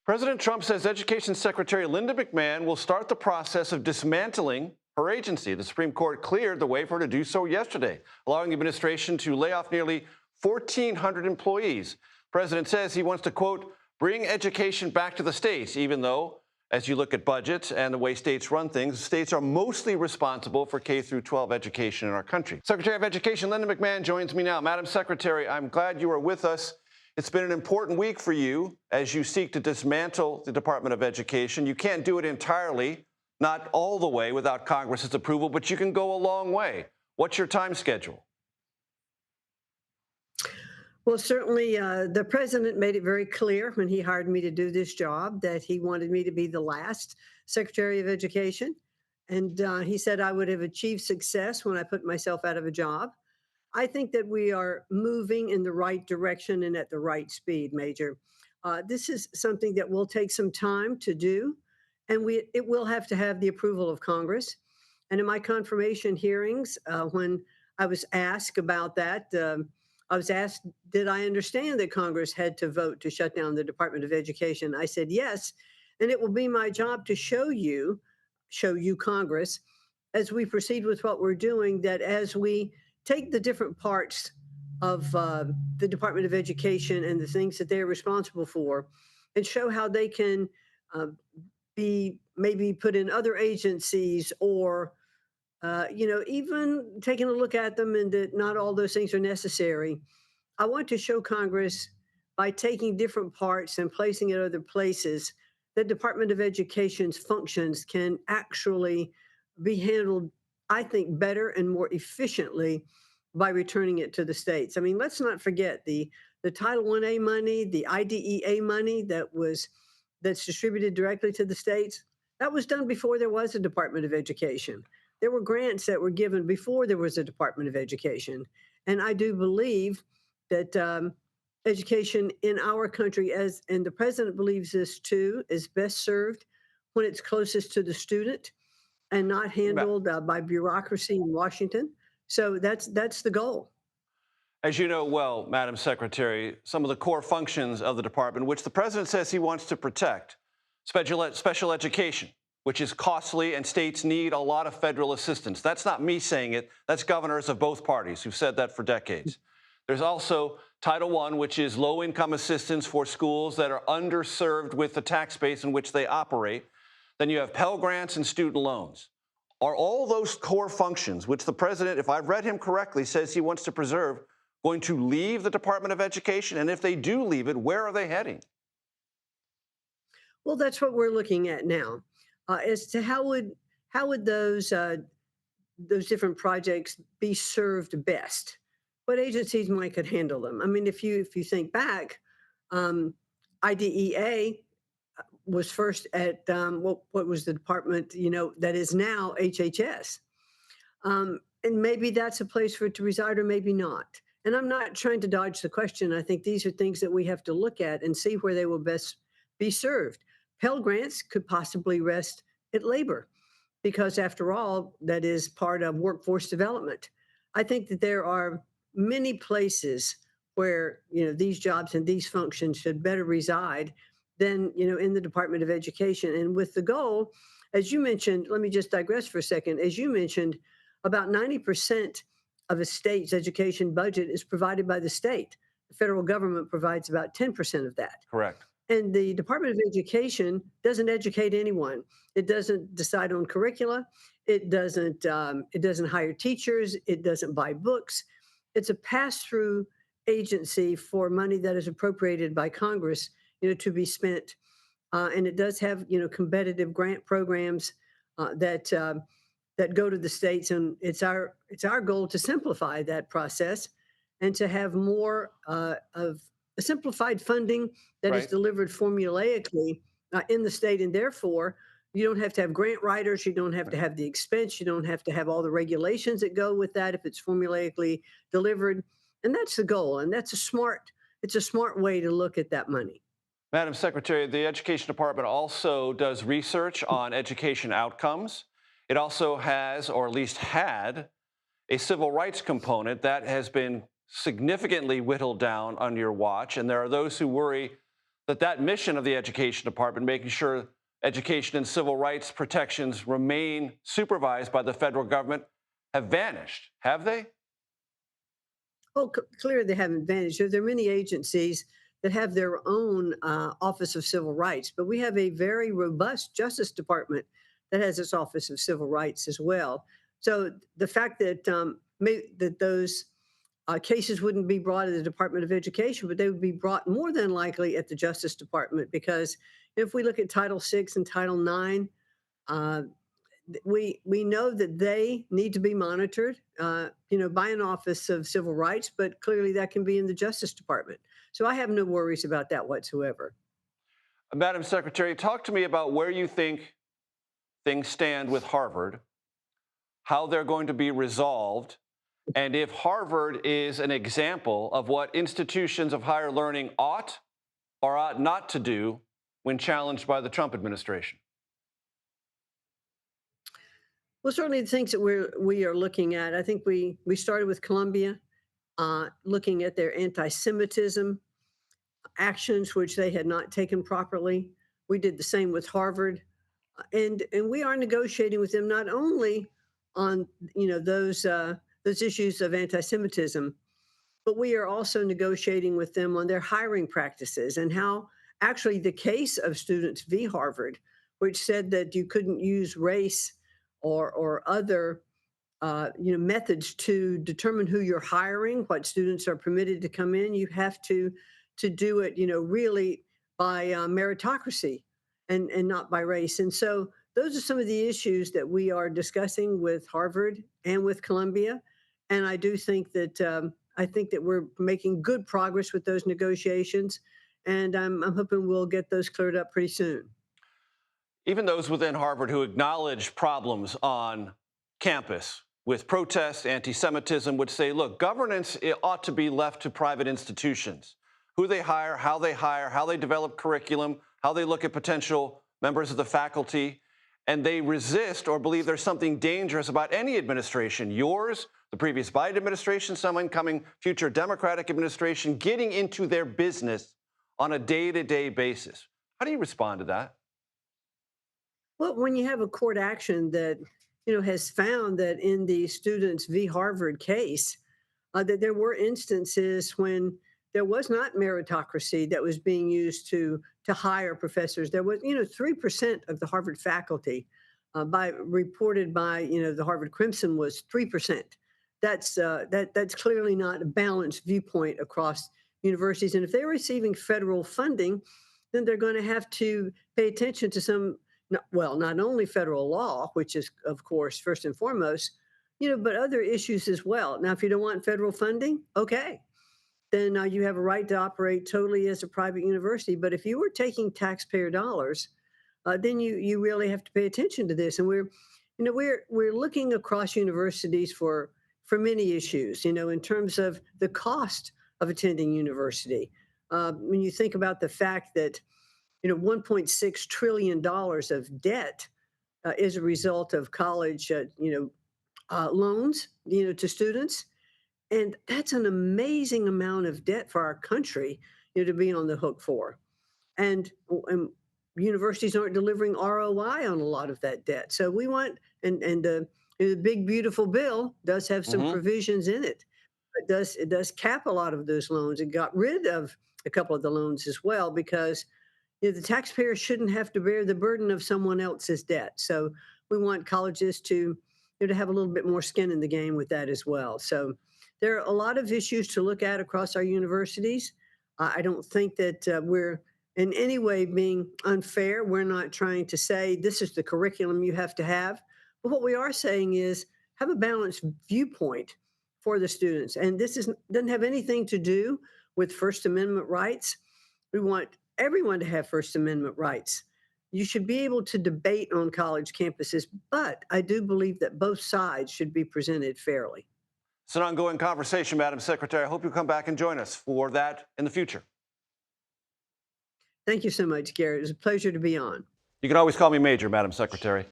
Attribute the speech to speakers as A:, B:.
A: President Trump says Education Secretary Linda McMahon will start the process of dismantling her agency. The Supreme Court cleared the way for her to do so yesterday, allowing the administration to lay off nearly 1,400 employees. The president says he wants to, quote, bring education back to the states, even though, as you look at budgets and the way states run things, states are mostly responsible for K through 12 education in our country. Secretary of Education Linda McMahon joins me now. Madam Secretary, I'm glad you are with us. It's been an important week for you as you seek to dismantle the Department of Education. You can't do it entirely, not all the way without Congress's approval, but you can go a long way. What's your time schedule?
B: Well, certainly the president made it very clear when he hired me to do this job that he wanted me to be the last Secretary of Education. And he said I would have achieved success when I put myself out of a job. I think that we are moving in the right direction and at the right speed, Major. This is something that will take some time to do, and it will have to have the approval of Congress. And in my confirmation hearings, when I was asked about that, I was asked, did I understand that Congress had to vote to shut down the Department of Education? I said, yes. And it will be my job to show you, Congress, as we proceed with what we're doing, that as we take the different parts of the Department of Education and the things that they're responsible for and show how they can be maybe put in other agencies or even taking a look at them and that not all those things are necessary. I want to show Congress by taking different parts and placing it other places, the Department of Education's functions can actually be handled, I think, better and more efficiently by returning it to the states. I mean, let's not forget the Title I-A money, the IDEA money that's distributed directly to the states. That was done before there was a Department of Education. There were grants that were given before there was a Department of Education. And I do believe that education in our country, and the president believes this too, is best served when it's closest to the student and not handled by bureaucracy in Washington. So that's the goal.
A: As you know well, Madam Secretary, some of the core functions of the department, which the president says he wants to protect, special education, which is costly and states need a lot of federal assistance. That's not me saying it. That's governors of both parties who've said that for decades. There's also Title I, which is low-income assistance for schools that are underserved with the tax base in which they operate. Then you have Pell Grants and student loans. Are all those core functions, which the president, if I've read him correctly, says he wants to preserve, going to leave the Department of Education? And if they do leave it, where are they heading?
B: Well, that's what we're looking at now. As to how would those different projects be served best? What agencies might could handle them? I mean, if you think back, IDEA was first at what was the department that is now HHS, and maybe that's a place for it to reside, or maybe not. And I'm not trying to dodge the question. I think these are things that we have to look at and see where they will best be served. Pell Grants could possibly rest at labor because, after all, that is part of workforce development. I think that there are many places where these jobs and these functions should better reside than in the Department of Education. And with the goal, as you mentioned, let me just digress for a second. As you mentioned, about 90% of a state's education budget is provided by the state. The federal government provides about 10% of that.
A: Correct.
B: And the Department of Education doesn't educate anyone. It doesn't decide on curricula. It doesn't hire teachers. It doesn't buy books. It's a pass-through agency for money that is appropriated by Congress, to be spent. And it does have, competitive grant programs that go to the states. And it's our goal to simplify that process and to have more of a simplified funding that is delivered formulaically in the state. And therefore, you don't have to have grant writers. You don't have to have the expense. You don't have to have all the regulations that go with that if it's formulaically delivered. And that's the goal. And it's a smart way to look at that money.
A: Madam Secretary, the Education Department also does research on education outcomes. It also has, or at least had, a civil rights component that has been significantly whittled down on your watch. And there are those who worry that mission of the Education Department, making sure education and civil rights protections remain supervised by the federal government, have vanished, have they?
B: Well, clearly they haven't vanished. There are many agencies that have their own Office of Civil Rights, but we have a very robust Justice Department that has its Office of Civil Rights as well. So the fact that that those cases wouldn't be brought at the Department of Education, but they would be brought more than likely at the Justice Department because if we look at Title VI and Title IX, uh, we know that they need to be monitored, by an Office of Civil Rights, but clearly that can be in the Justice Department. So I have no worries about that whatsoever.
A: Madam Secretary, talk to me about where you think things stand with Harvard, how they're going to be resolved, and if Harvard is an example of what institutions of higher learning ought or ought not to do when challenged by the Trump administration.
B: Well, certainly the things that we are looking at. I think we started with Columbia, looking at their anti-Semitism actions, which they had not taken properly. We did the same with Harvard, and we are negotiating with them not only on those issues of anti-Semitism, but we are also negotiating with them on their hiring practices and how actually the case of Students v. Harvard, which said that you couldn't use race or other methods to determine who you're hiring, what students are permitted to come in. You have to do it, really by meritocracy and not by race. And so those are some of the issues that we are discussing with Harvard and with Columbia. And I think that we're making good progress with those negotiations, and I'm hoping we'll get those cleared up pretty soon.
A: Even those within Harvard who acknowledge problems on campus with protests, anti-Semitism, would say, look, governance ought to be left to private institutions. Who they hire, how they develop curriculum, how they look at potential members of the faculty. And they resist or believe there's something dangerous about any administration, yours, the previous Biden administration, some incoming future Democratic administration, getting into their business on a day-to-day basis. How do you respond to that?
B: Well, when you have a court action that has found that in the Students v. Harvard case, that there were instances when there was not meritocracy that was being used to hire professors. There was 3% of the Harvard faculty, by reported by the Harvard Crimson, was 3%. That's clearly not a balanced viewpoint across universities. And if they're receiving federal funding, then they're going to have to pay attention to not only federal law, which is, of course, first and foremost, but other issues as well. Now, if you don't want federal funding, okay, then you have a right to operate totally as a private university. But if you were taking taxpayer dollars, then you really have to pay attention to this. And we're looking across universities for many issues. In terms of the cost of attending university. When you think about the fact that $1.6 trillion of debt is a result of college, loans, to students. And that's an amazing amount of debt for our country, to be on the hook for. And universities aren't delivering ROI on a lot of that debt. So we want, and the big beautiful bill does have some provisions in it. It does cap a lot of those loans. It got rid of a couple of the loans as well because the taxpayer shouldn't have to bear the burden of someone else's debt. So we want colleges to have a little bit more skin in the game with that as well. So there are a lot of issues to look at across our universities. I don't think that we're in any way being unfair. We're not trying to say this is the curriculum you have to have. But what we are saying is have a balanced viewpoint for the students. And this doesn't have anything to do with First Amendment rights. We want everyone to have First Amendment rights. You should be able to debate on college campuses, but I do believe that both sides should be presented fairly.
A: It's an ongoing conversation, Madam Secretary. I hope you'll come back and join us for that in the future.
B: Thank you so much, Garrett. It was a pleasure to be on.
A: You can always call me Major, Madam Secretary.